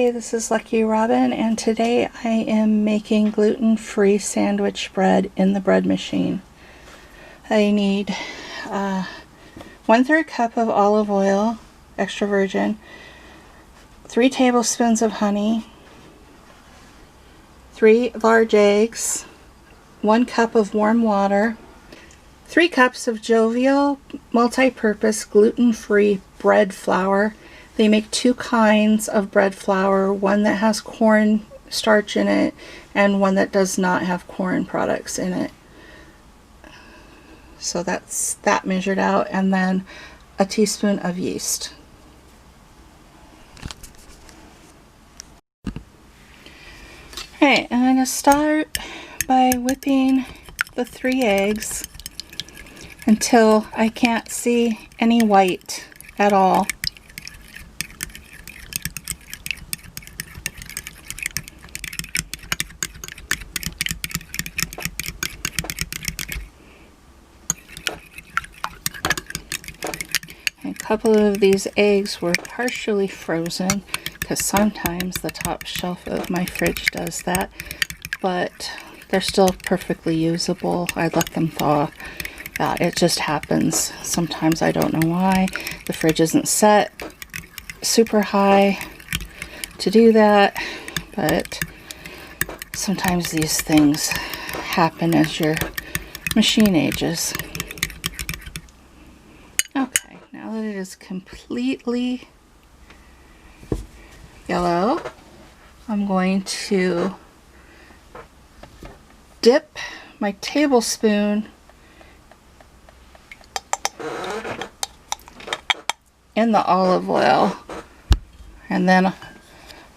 Hey, this is Lucky Robin, and today I am making gluten-free sandwich bread in the bread machine. I need 1/3 cup of olive oil, extra virgin, 3 tablespoons of honey, 3 large eggs, 1 cup of warm water, 3 cups of Jovial multi-purpose gluten-free bread flour. They make 2 kinds of bread flour, one that has corn starch in it and one that does not have corn products in it. So that's that measured out, and then a teaspoon of yeast. Alright, I'm going to start by whipping the 3 eggs until I can't see any white at all. A couple of these eggs were partially frozen because sometimes the top shelf of my fridge does that, but they're still perfectly usable. I let them thaw. It just happens. Sometimes I don't know why. The fridge isn't set super high to do that, but sometimes these things happen as your machine ages. Okay, now that it is completely yellow, I'm going to dip my tablespoon in the olive oil, and then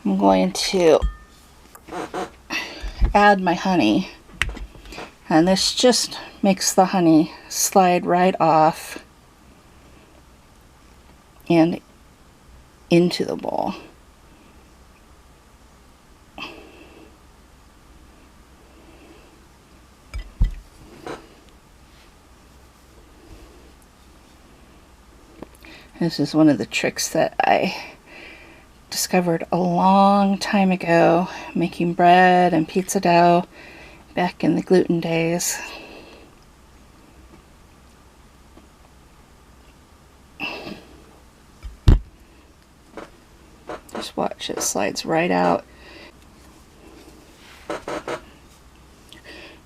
I'm going to add my honey, and this just makes the honey slide right off and into the bowl. This is one of the tricks that I discovered a long time ago, making bread and pizza dough back in the gluten days. Just watch, it slides right out.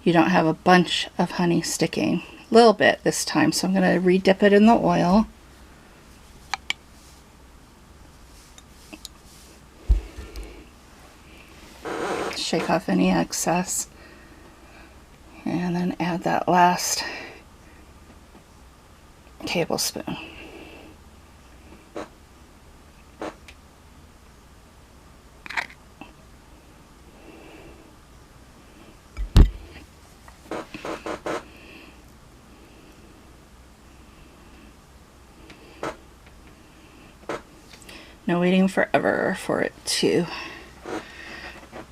You don't have a bunch of honey sticking. A little bit this time, so I'm going to re-dip it in the oil. Shake off any excess, and then add that last tablespoon. No waiting forever for it to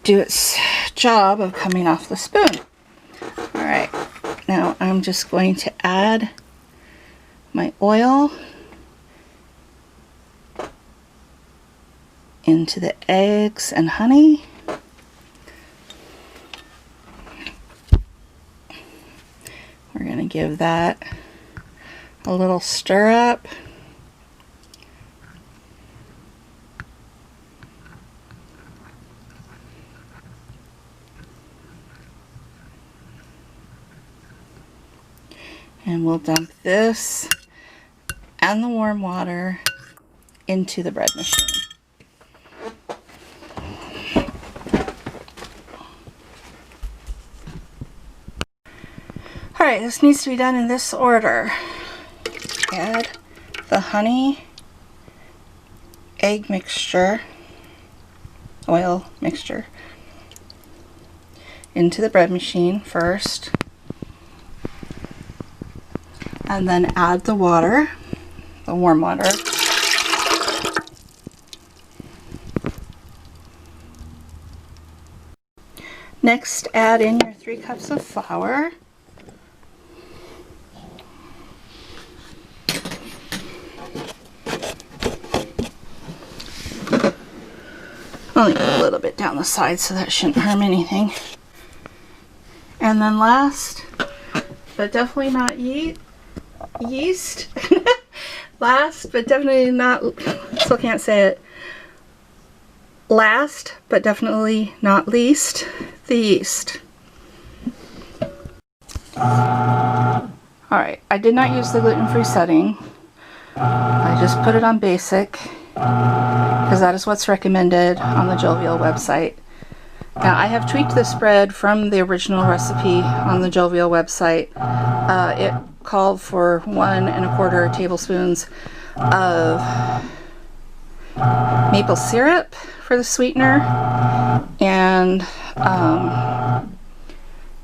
do its job of coming off the spoon. Alright, now I'm just going to add my oil into the eggs and honey. We're going to give that a little stir up. And we'll dump this and the warm water into the bread machine. Alright, this needs to be done in this order. Add the honey, egg mixture, oil mixture into the bread machine first. And then add the water, the warm water. Next, add in your 3 cups of flour. Only a little bit down the side, so that shouldn't harm anything. And then last, but definitely not yeast. Last, but definitely not, still can't say it. Last, but definitely not least, the yeast. Alright, I did not use the gluten-free setting. I just put it on basic, because that is what's recommended on the Jovial website. Now, I have tweaked this bread from the original recipe on the Jovial website. It called for 1 1/4 tablespoons of maple syrup for the sweetener and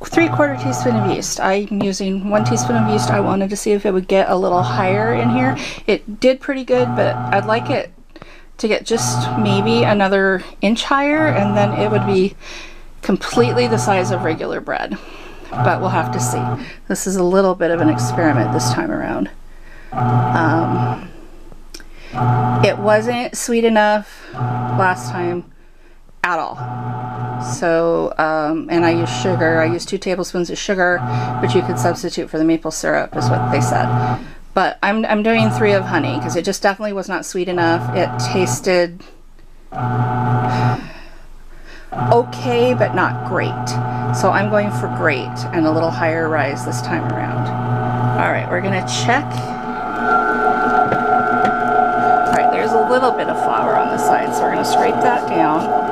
3/4 teaspoon of yeast. I'm using 1 teaspoon of yeast. I wanted to see if it would get a little higher in here. It did pretty good, but I'd like it to get just maybe another inch higher, and then it would be completely the size of regular bread. But we'll have to see. This is a little bit of an experiment this time around. It wasn't sweet enough last time at all. So, and I used sugar. I used 2 tablespoons of sugar, which you could substitute for the maple syrup, is what they said. But I'm doing 3 of honey, because it just definitely was not sweet enough. It tasted okay, but not great. So I'm going for great and a little higher rise this time around. All right, we're gonna check. All right, there's a little bit of flour on the side, so we're gonna scrape that down.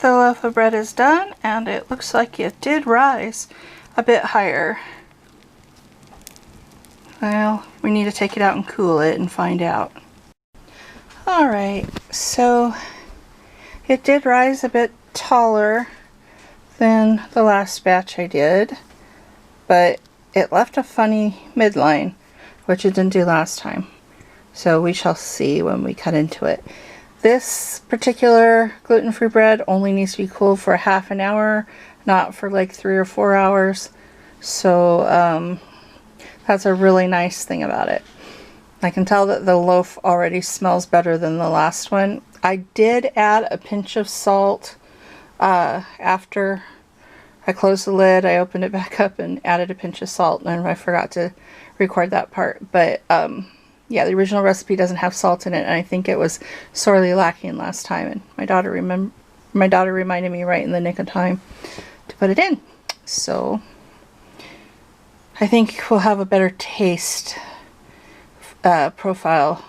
The loaf of bread is done, and it looks like it did rise a bit higher. Well, we need to take it out and cool it and find out. Alright, so it did rise a bit taller than the last batch I did, but it left a funny midline, which it didn't do last time. So we shall see when we cut into it. This particular gluten-free bread only needs to be cooled for half an hour, not for like 3 or 4 hours. So that's a really nice thing about it. I can tell that the loaf already smells better than the last one. I did add a pinch of salt after I closed the lid. I opened it back up and added a pinch of salt, and I forgot to record that part. But yeah, the original recipe doesn't have salt in it, and I think it was sorely lacking last time, and my daughter reminded me right in the nick of time to put it in. So I think we'll have a better taste profile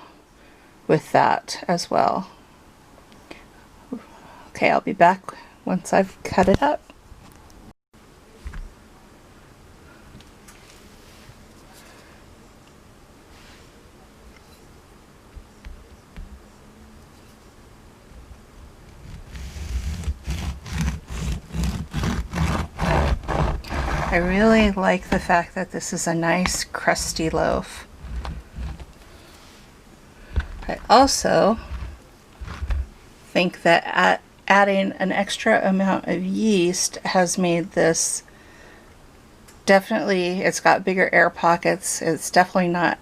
with that as well. Okay, I'll be back once I've cut it up. I really like the fact that this is a nice crusty loaf. I also think that adding an extra amount of yeast has made this definitely, it's got bigger air pockets. It's definitely not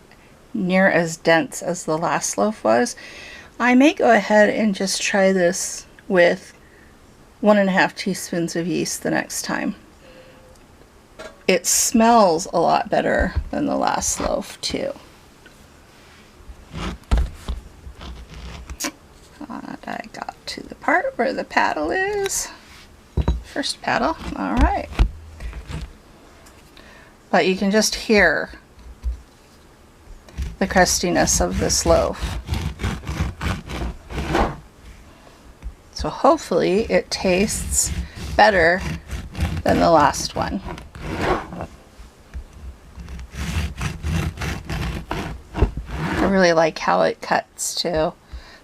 near as dense as the last loaf was. I may go ahead and just try this with 1 1/2 teaspoons of yeast the next time. It smells a lot better than the last loaf too. And I got to the part where the paddle is. First paddle, all right. But you can just hear the crustiness of this loaf. So hopefully it tastes better than the last one. really like how it cuts too.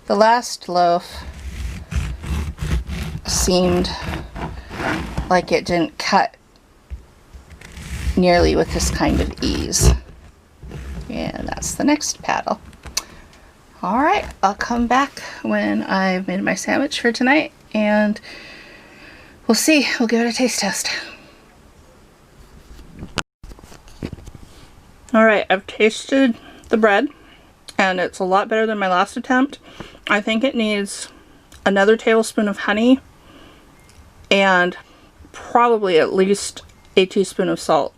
The last loaf seemed like it didn't cut nearly with this kind of ease. And that's the next paddle. Alright, I'll come back when I've made my sandwich for tonight and we'll see. We'll give it a taste test. Alright, I've tasted the bread and it's a lot better than my last attempt. I think it needs another tablespoon of honey and probably at least a teaspoon of salt.